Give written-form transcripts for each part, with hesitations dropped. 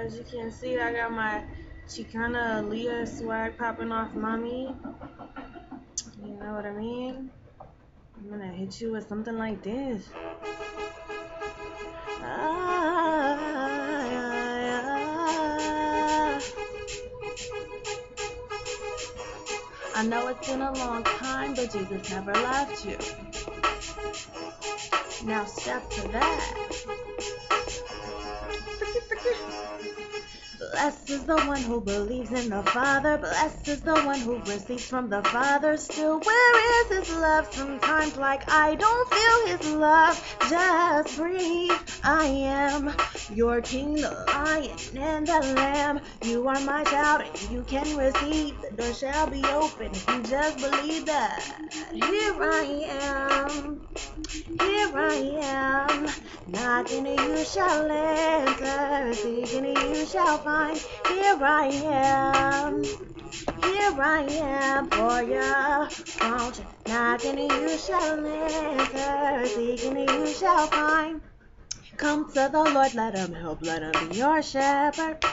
As you can see, I got my Chicana Aaliyah swag popping off mommy. You know what I mean? I'm gonna hit you with something like this. I know it's been a long time, but Jesus never left you. Now step to that. Blessed is the one who believes in the Father. Blessed is the one who receives from the Father. Still, where is his love? Sometimes like I don't feel his love. Just breathe. I am your king, the lion and the lamb. You are my child and you can receive. The door shall be open if you just believe that. Here I am. Here I am, knocking and you shall enter, seeking and you shall find. Here I am for ya. Won't you? Knocking and you shall enter, seeking and you shall find. Come to the Lord, let him help, let him be your shepherd.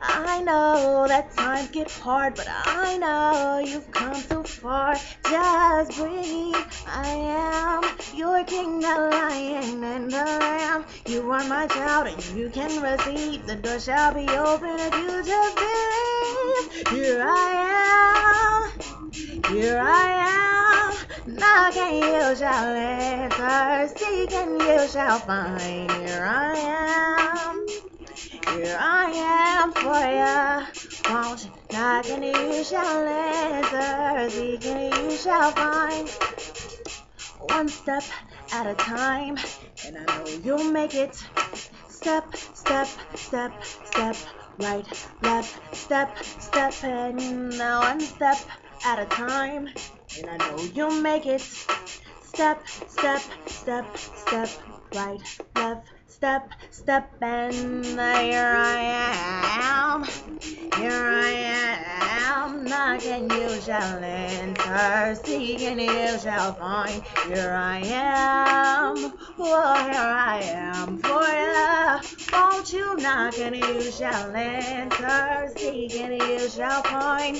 I know that times get hard, but I know you've come too far. Just breathe. I am your king, the lion and the lamb. You are my child and you can receive. The door shall be open if you just believe. Here I am, knocking you shall enter, seeking you shall find. Here I am for ya. Won't you? Knocking you shall enter, seeking you shall find. One step at a time, and I know you'll make it. Step, step, step, step, right, left, step, and one step at a time, and I know you'll make it. Step, step, step, step, right, left, step, and here I am, knocking you shall enter, seeking you shall find. Here I am, oh, here I am for ya. Won't you? Knocking you shall enter, seeking you shall find.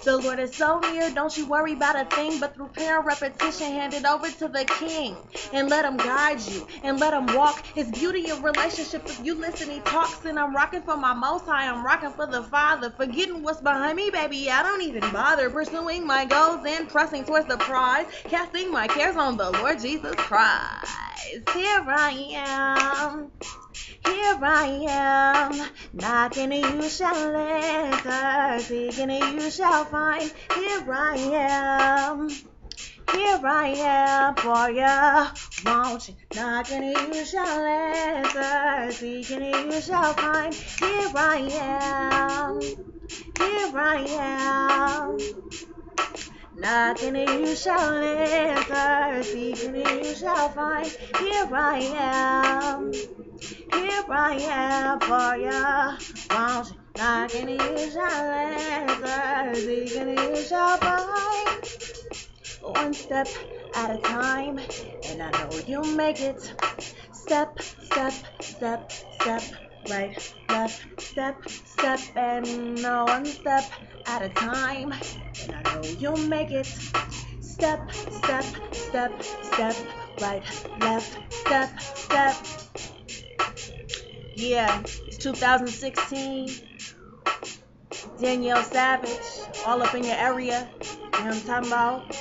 The Lord is so near, don't you worry about a thing, but through prayer and repetition, hand it over to the King, and let him guide you, and let him walk. His beauty of relationship, if you listen, he talks, and I'm rocking for my Most High, I'm rocking for the Father, forgetting what's behind me, baby, I don't even bother, pursuing my goals and pressing towards the prize, casting my cares on the Lord Jesus Christ. Here I am, knocking and you shall enter, seeking and you shall find. Here I am for ya. Won't you? Knocking and you shall enter, seeking and you shall find. Here I am. Knocking and you shall enter, seeking and you shall find. Here I am for ya. Won't you? Knocking and you shall enter, seeking and you shall find. One step at a time, and I know you'll make it. Step, step, step, step, right, left, step, and one step at a time, and I know you'll make it. Step, step, step, step, right, left, step. Yeah, it's 2016. Danielle Savage, all up in your area. You know what I'm talking about?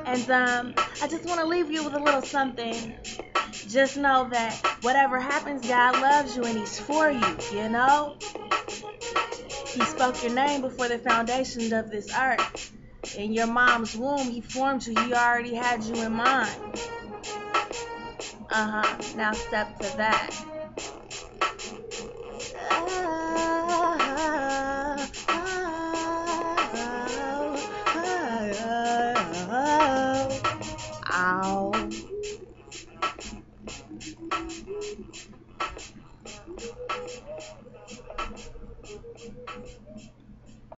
And I just want to leave you with a little something. Just know that whatever happens, God loves you and he's for you, you know? He spoke your name before the foundations of this earth. In your mom's womb, he formed you. He already had you in mind. Now step to that.